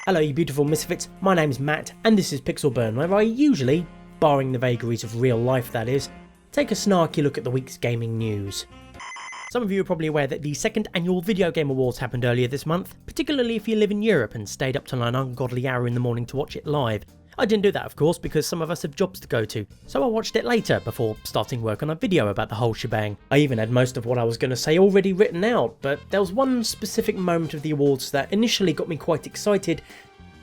Hello you beautiful misfits, my name's Matt and this is Pixel Burn, where I usually, barring the vagaries of real life that is, take a snarky look at the week's gaming news. Some of you are probably aware that the second annual Video Game Awards happened earlier this month, particularly if you live in Europe and stayed up till an ungodly hour in the morning to watch it live. I didn't do that of course because some of us have jobs to go to, so I watched it later before starting work on a video about the whole shebang. I even had most of what I was going to say already written out, but there was one specific moment of the awards that initially got me quite excited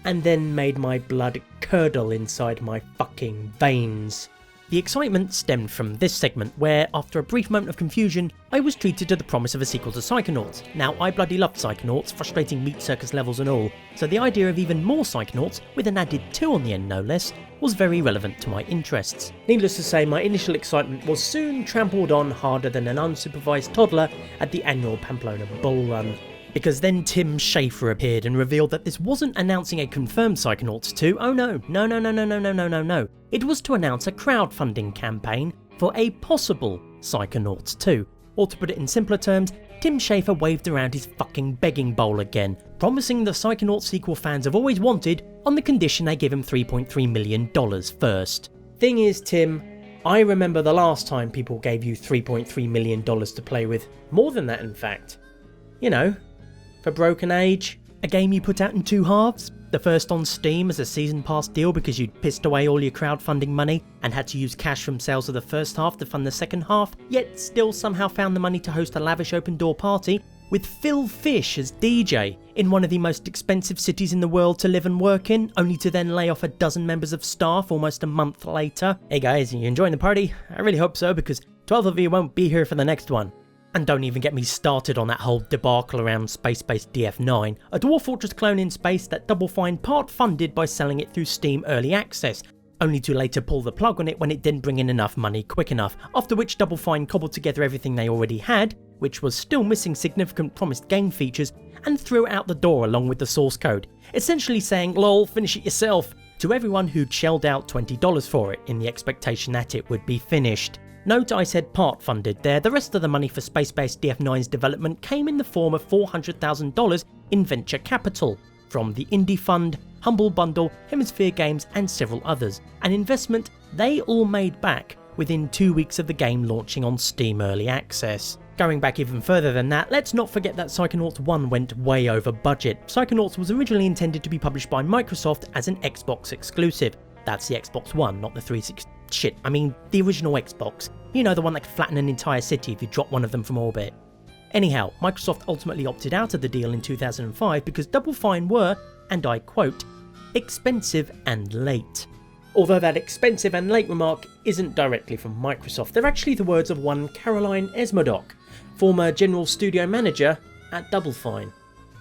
and then made my blood curdle inside my fucking veins. The excitement stemmed from this segment where, after a brief moment of confusion, I was treated to the promise of a sequel to Psychonauts. Now, I bloody loved Psychonauts, frustrating meat circus levels and all, so the idea of even more Psychonauts, with an added 2 on the end no less, was very relevant to my interests. Needless to say, my initial excitement was soon trampled on harder than an unsupervised toddler at the annual Pamplona Bull Run. Because then Tim Schafer appeared and revealed that this wasn't announcing a confirmed Psychonauts 2, oh no. It was to announce a crowdfunding campaign for a possible Psychonauts 2. Or to put it in simpler terms, Tim Schafer waved around his fucking begging bowl again, promising the Psychonauts sequel fans have always wanted on the condition they give him $3.3 million first. Thing is, Tim, I remember the last time people gave you $3.3 million to play with. More than that, in fact. You know, for Broken Age, a game you put out in 2 halves, the first on Steam as a season pass deal because you'd pissed away all your crowdfunding money and had to use cash from sales of the first half to fund the second half, yet still somehow found the money to host a lavish open door party with Phil Fish as DJ in one of the most expensive cities in the world to live and work in, only to then lay off a dozen members of staff almost a month later. Hey guys, are you enjoying the party? I really hope so, because 12 of you won't be here for the next one. And don't even get me started on that whole debacle around space-based DF9, a Dwarf Fortress clone in space that Double Fine part-funded by selling it through Steam Early Access, only to later pull the plug on it when it didn't bring in enough money quick enough, after which Double Fine cobbled together everything they already had, which was still missing significant promised game features, and threw it out the door along with the source code, essentially saying lol, finish it yourself, to everyone who'd shelled out $20 for it in the expectation that it would be finished. Note I said part funded there, the rest of the money for space-based DF9's development came in the form of $400,000 in venture capital, from the Indie Fund, Humble Bundle, Hemisphere Games and several others, an investment they all made back within 2 weeks of the game launching on Steam Early Access. Going back even further than that, let's not forget that Psychonauts 1 went way over budget. Psychonauts was originally intended to be published by Microsoft as an Xbox exclusive. That's the Xbox One, not the 360. Shit, I mean the original Xbox. You know, the one that could flatten an entire city if you drop one of them from orbit. Anyhow, Microsoft ultimately opted out of the deal in 2005 because Double Fine were, and I quote, expensive and late. Although that expensive and late remark isn't directly from Microsoft, they're actually the words of one Caroline Esmodoc, former general studio manager at Double Fine.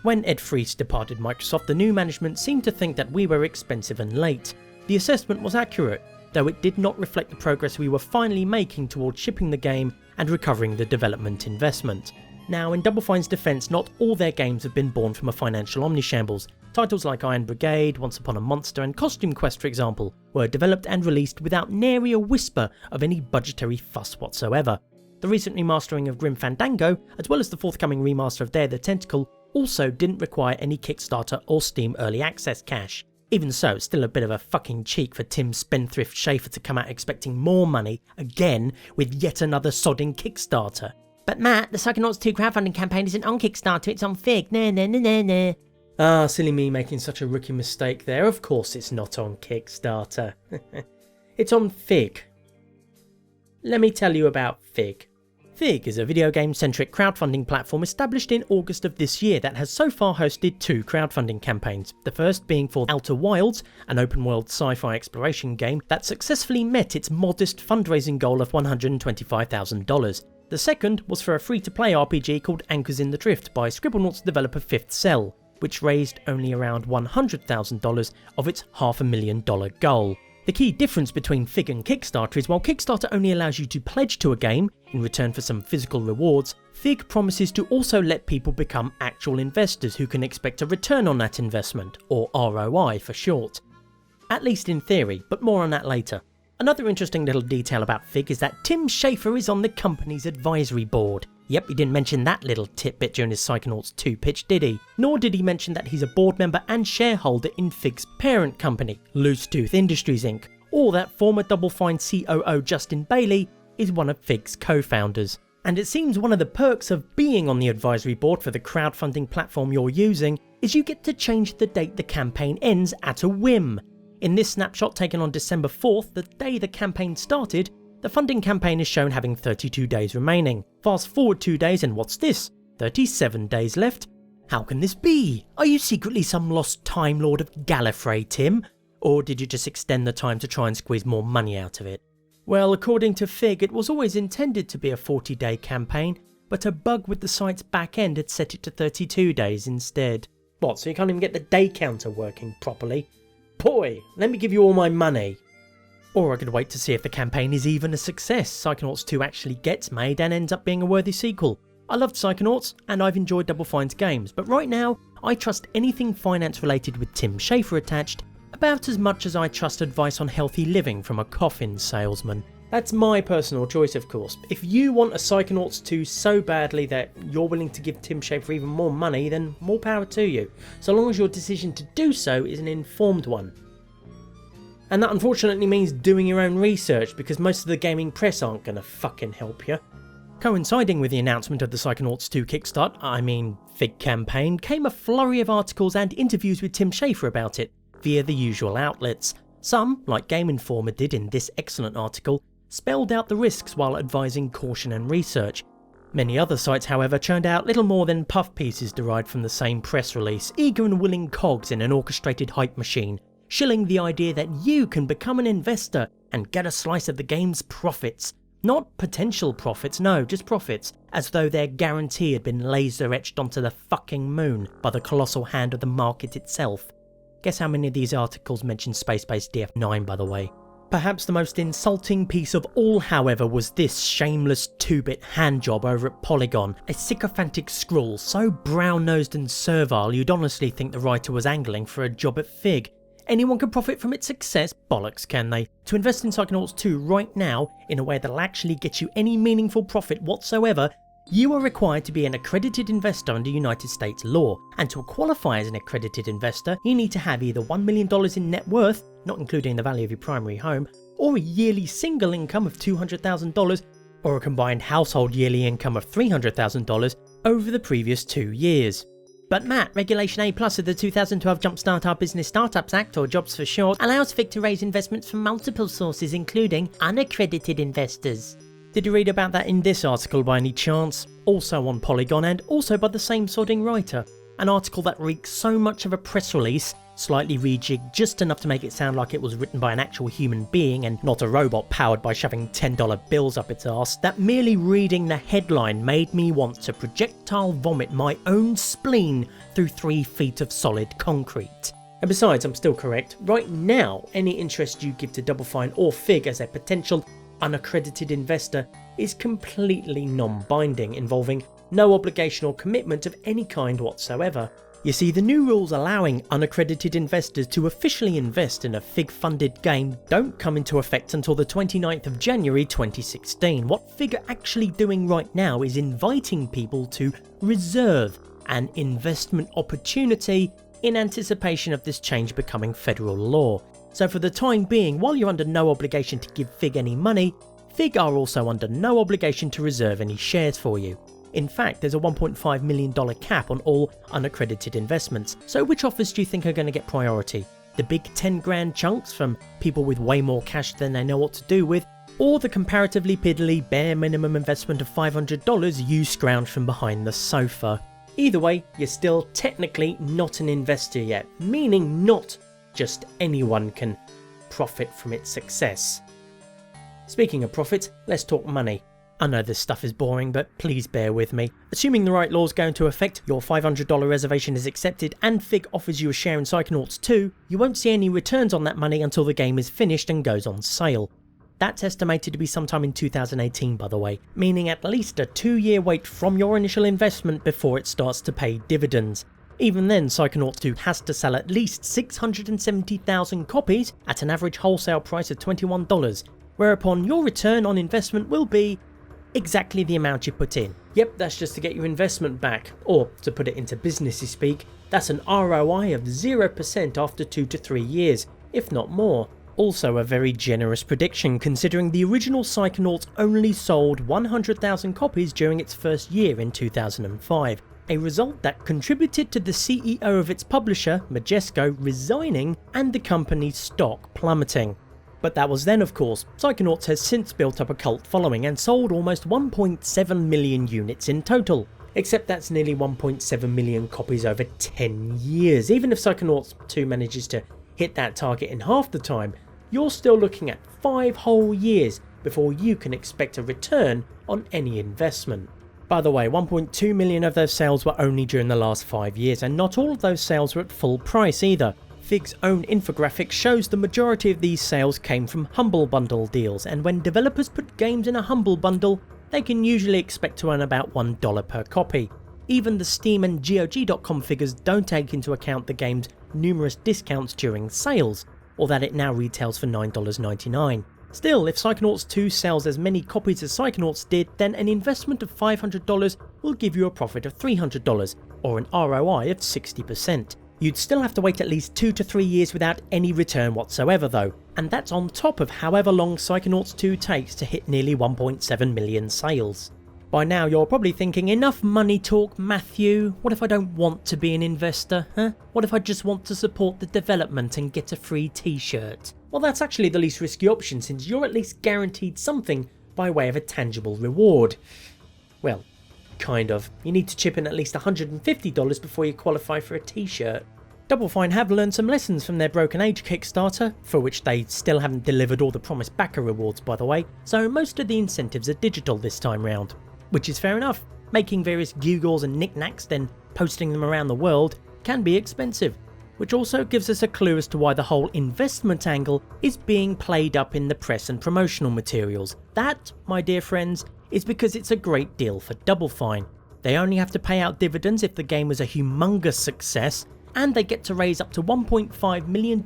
When Ed Fries departed Microsoft, the new management seemed to think that we were expensive and late. The assessment was accurate, though it did not reflect the progress we were finally making towards shipping the game and recovering the development investment. Now, in Double Fine's defence, not all their games have been born from a financial omnishambles. Titles like Iron Brigade, Once Upon a Monster and Costume Quest, for example, were developed and released without nary a whisper of any budgetary fuss whatsoever. The recent remastering of Grim Fandango, as well as the forthcoming remaster of Dare the Tentacle, also didn't require any Kickstarter or Steam Early Access cash. Even so, still a bit of a fucking cheek for Tim Spendthrift Schafer to come out expecting more money, again, with yet another sodding Kickstarter. But Matt, the Psychonauts 2 crowdfunding campaign isn't on Kickstarter, it's on Fig, nah. Ah, silly me making such a rookie mistake there, of course it's not on Kickstarter. It's on Fig. Let me tell you about Fig. Fig is a video game-centric crowdfunding platform established in August of this year that has so far hosted 2 crowdfunding campaigns, the first being for Outer Wilds, an open-world sci-fi exploration game that successfully met its modest fundraising goal of $125,000. The second was for a free-to-play RPG called Anchors in the Drift by Scribblenauts developer Fifth Cell, which raised only around $100,000 of its $500,000 goal. The key difference between Fig and Kickstarter is while Kickstarter only allows you to pledge to a game in return for some physical rewards, Fig promises to also let people become actual investors who can expect a return on that investment, or ROI for short. At least in theory, but more on that later. Another interesting little detail about Fig is that Tim Schafer is on the company's advisory board. Yep, he didn't mention that little tidbit during his Psychonauts 2 pitch, did he? Nor did he mention that he's a board member and shareholder in Fig's parent company, Loose Tooth Industries Inc., or that former Double Fine COO Justin Bailey is one of Fig's co-founders. And it seems one of the perks of being on the advisory board for the crowdfunding platform you're using is you get to change the date the campaign ends at a whim. In this snapshot taken on December 4th, the day the campaign started, the funding campaign is shown having 32 days remaining. Fast forward 2 days and what's this? 37 days left? How can this be? Are you secretly some lost Time Lord of Gallifrey, Tim? Or did you just extend the time to try and squeeze more money out of it? Well, according to Fig, it was always intended to be a 40-day campaign, but a bug with the site's back end had set it to 32 days instead. What, so you can't even get the day counter working properly? Boy, let me give you all my money. Or I could wait to see if the campaign is even a success, Psychonauts 2 actually gets made and ends up being a worthy sequel. I loved Psychonauts, and I've enjoyed Double Fine's games, but right now, I trust anything finance related with Tim Schafer attached about as much as I trust advice on healthy living from a coffin salesman. That's my personal choice, of course. If you want a Psychonauts 2 so badly that you're willing to give Tim Schafer even more money, then more power to you, so long as your decision to do so is an informed one. And that unfortunately means doing your own research, because most of the gaming press aren't gonna fucking help you. Coinciding with the announcement of the Psychonauts 2 Fig campaign, came a flurry of articles and interviews with Tim Schafer about it, via the usual outlets. Some, like Game Informer did in this excellent article, spelled out the risks while advising caution and research. Many other sites, however, churned out little more than puff pieces derived from the same press release, eager and willing cogs in an orchestrated hype machine, shilling the idea that you can become an investor and get a slice of the game's profits. Not potential profits, no, just profits, as though their guarantee had been laser etched onto the fucking moon by the colossal hand of the market itself. Guess how many of these articles mention space-based DF9, by the way. Perhaps the most insulting piece of all, however, was this shameless 2-bit handjob over at Polygon, a sycophantic scrawl so brown-nosed and servile you'd honestly think the writer was angling for a job at Fig. Anyone can profit from its success? Bollocks, can they? To invest in Psychonauts 2 right now, in a way that'll actually get you any meaningful profit whatsoever, you are required to be an accredited investor under United States law, and to qualify as an accredited investor, you need to have either $1 million in net worth, not including the value of your primary home, or a yearly single income of $200,000, or a combined household yearly income of $300,000 over the previous 2 years. But Matt, Regulation A+ of the 2012 Jumpstart Our Business Startups Act, or JOBS for short, allows Fig to raise investments from multiple sources including unaccredited investors. Did you read about that in this article by any chance? Also on Polygon and also by the same sodding writer. An article that reeks so much of a press release, slightly rejigged just enough to make it sound like it was written by an actual human being and not a robot powered by shoving $10 bills up its arse, that merely reading the headline made me want to projectile vomit my own spleen through 3 feet of solid concrete. And besides, I'm still correct. Right now, any interest you give to Double Fine or Fig as a potential unaccredited investor is completely non-binding, involving no obligation or commitment of any kind whatsoever. You see, the new rules allowing unaccredited investors to officially invest in a Fig-funded game don't come into effect until the 29th of January 2016. What Fig are actually doing right now is inviting people to reserve an investment opportunity in anticipation of this change becoming federal law. So for the time being, while you're under no obligation to give Fig any money, Fig are also under no obligation to reserve any shares for you. In fact, there's a $1.5 million cap on all unaccredited investments, so which offers do you think are going to get priority? The big 10 grand chunks from people with way more cash than they know what to do with, or the comparatively piddly bare minimum investment of $500 you scrounge from behind the sofa? Either way, you're still technically not an investor yet, meaning not just anyone can profit from its success. Speaking of profit, let's talk money. I know this stuff is boring, but please bear with me. Assuming the right laws go into effect, your $500 reservation is accepted and Fig offers you a share in Psychonauts 2, you won't see any returns on that money until the game is finished and goes on sale. That's estimated to be sometime in 2018, by the way, meaning at least a 2-year wait from your initial investment before it starts to pay dividends. Even then, Psychonauts 2 has to sell at least 670,000 copies at an average wholesale price of $21, whereupon your return on investment will be exactly the amount you put in. Yep, that's just to get your investment back, or to put it into businessy speak, that's an ROI of 0% after 2 to 3 years, if not more. Also a very generous prediction considering the original Psychonauts only sold 100,000 copies during its first year in 2005, a result that contributed to the CEO of its publisher, Majesco, resigning and the company's stock plummeting. But that was then, of course. Psychonauts has since built up a cult following and sold almost 1.7 million units in total. Except that's nearly 1.7 million copies over 10 years. Even if Psychonauts 2 manages to hit that target in half the time, you're still looking at 5 whole years before you can expect a return on any investment. By the way, 1.2 million of those sales were only during the last 5 years, and not all of those sales were at full price either. Fig's own infographic shows the majority of these sales came from Humble Bundle deals, and when developers put games in a Humble Bundle, they can usually expect to earn about $1 per copy. Even the Steam and GOG.com figures don't take into account the game's numerous discounts during sales, or that it now retails for $9.99. Still, if Psychonauts 2 sells as many copies as Psychonauts did, then an investment of $500 will give you a profit of $300, or an ROI of 60%. You'd still have to wait at least 2 to 3 years without any return whatsoever though, and that's on top of however long Psychonauts 2 takes to hit nearly 1.7 million sales. By now you're probably thinking, enough money talk, Matthew. What if I don't want to be an investor, huh? What if I just want to support the development and get a free t-shirt? Well, that's actually the least risky option since you're at least guaranteed something by way of a tangible reward. Well, kind of. You need to chip in at least $150 before you qualify for a t-shirt. Double Fine have learned some lessons from their Broken Age Kickstarter, for which they still haven't delivered all the promised backer rewards by the way, so most of the incentives are digital this time round. Which is fair enough. Making various gewgaws and knickknacks then posting them around the world can be expensive, which also gives us a clue as to why the whole investment angle is being played up in the press and promotional materials. That, my dear friends, is because it's a great deal for Double Fine. They only have to pay out dividends if the game was a humongous success, and they get to raise up to $1.5 million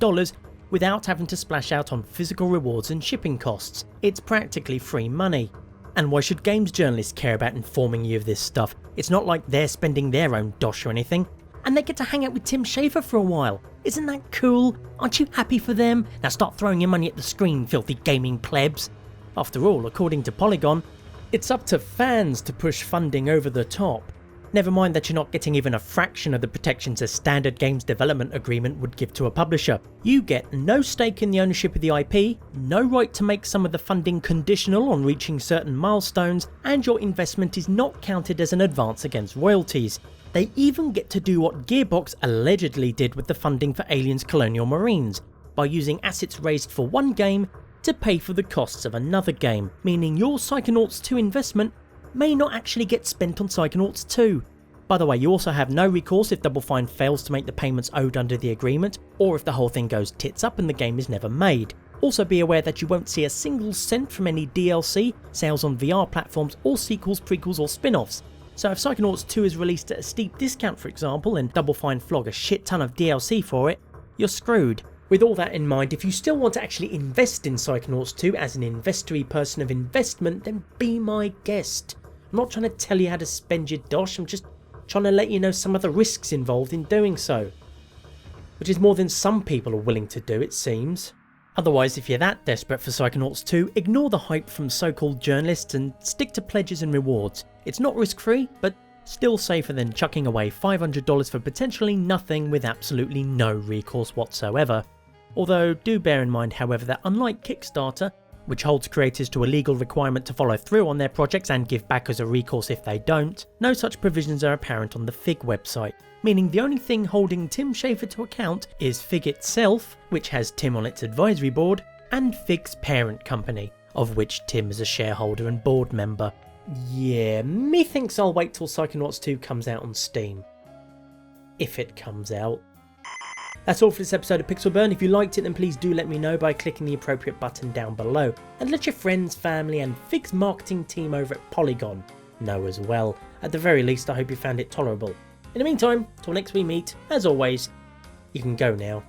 without having to splash out on physical rewards and shipping costs. It's practically free money. And why should games journalists care about informing you of this stuff? It's not like they're spending their own dosh or anything. And they get to hang out with Tim Schafer for a while. Isn't that cool? Aren't you happy for them? Now start throwing your money at the screen, filthy gaming plebs. After all, according to Polygon, it's up to fans to push funding over the top. Never mind that you're not getting even a fraction of the protections a standard games development agreement would give to a publisher. You get no stake in the ownership of the IP, no right to make some of the funding conditional on reaching certain milestones, and your investment is not counted as an advance against royalties. They even get to do what Gearbox allegedly did with the funding for Aliens Colonial Marines, by using assets raised for one game to pay for the costs of another game, meaning your Psychonauts 2 investment may not actually get spent on Psychonauts 2. By the way, you also have no recourse if Double Fine fails to make the payments owed under the agreement, or if the whole thing goes tits up and the game is never made. Also be aware that you won't see a single cent from any DLC, sales on VR platforms, or sequels, prequels or spin-offs. So if Psychonauts 2 is released at a steep discount for example, and Double Fine flog a shit ton of DLC for it, you're screwed. With all that in mind, if you still want to actually invest in Psychonauts 2 as an investory person of investment, then be my guest. I'm not trying to tell you how to spend your dosh, I'm just trying to let you know some of the risks involved in doing so. Which is more than some people are willing to do, it seems. Otherwise, if you're that desperate for Psychonauts 2, ignore the hype from so-called journalists and stick to pledges and rewards. It's not risk-free, but still safer than chucking away $500 for potentially nothing with absolutely no recourse whatsoever. Although do bear in mind however that unlike Kickstarter, which holds creators to a legal requirement to follow through on their projects and give backers a recourse if they don't, no such provisions are apparent on the Fig website, meaning the only thing holding Tim Schafer to account is Fig itself, which has Tim on its advisory board, and Fig's parent company, of which Tim is a shareholder and board member. Yeah, methinks I'll wait till Psychonauts 2 comes out on Steam. If it comes out. That's all for this episode of Pixel Burn. If you liked it, then please do let me know by clicking the appropriate button down below, and let your friends, family and Fig's marketing team over at Polygon know as well. At the very least, I hope you found it tolerable. In the meantime, till next we meet, as always, you can go now.